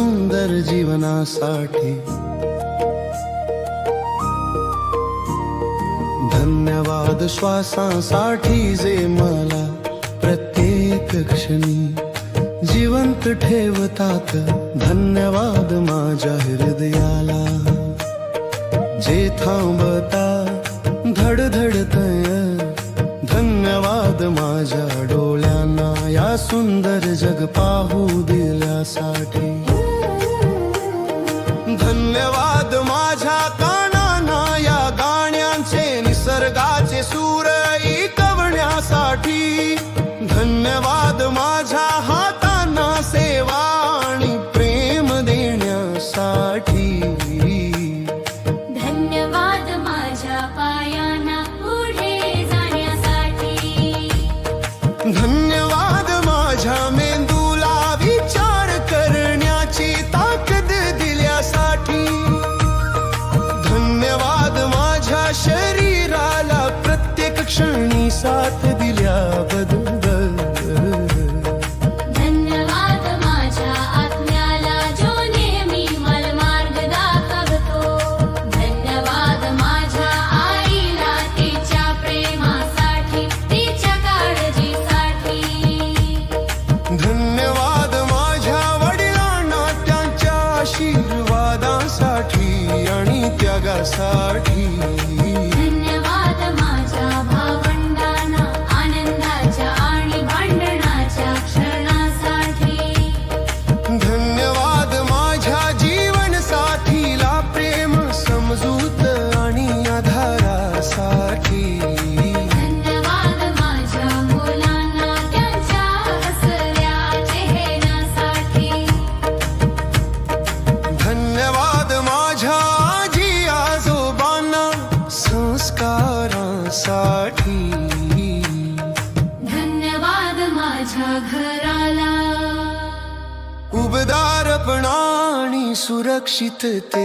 सुंदर जीवनासाठी। धन्यवाद श्वासांसाठी जे मला प्रत्येक क्षणी जिवंत ठेवतात। धन्यवाद माझ्या हृदयाला जे थांबता धडधडतय। धन्यवाद माझ्या डोळ्यांना या सुंदर जग पाहू दिल्यासाठी। धन्यवाद माझ्या कानांना या गाण्यांचे निसर्गाचे सूर ऐकवण्यासाठी। धन्यवाद माझ्या हातांना सेवा आणि प्रेम देण्यासाठी। धन्यवाद माझ्या पायांना पुढे जाण्यासाठी। धन्यवाद माझ्या मेंदूला विचार करण्याची ताकद दिल्यासाठी। धन्यवाद माझ्या शरीराला प्रत्येक क्षणी साथ दिल्याबद्दल। धन्यवाद माझ्या आत्म्याला जो नेहमी मला मार्ग दाखवतो। धन्यवाद माझ्या आईला तिच्या प्रेमासाठी तिच्या काळजीसाठी। धन्यवाद माझ्या वडिलांना त्यांच्या आशीर्वादासाठी आणि त्यागासाठी। धन्यवाद माझ्या भावंडांना आनंदाच्या आणि भांडणाच्या क्षणासाठी। धन्यवाद माझ्या जीवनसाथीला प्रेम समजूत आणि आधारासाठी। धन्यवाद माझ्या मुलांना त्यांच्या हसऱ्या चेहऱ्यासाठी। धन्यवाद माझ्या आजी आजोबांना संस्कारांसाठी। धन्यवाद माझ्या घराला उबदारपणा आणि सुरक्षिततेसाठी।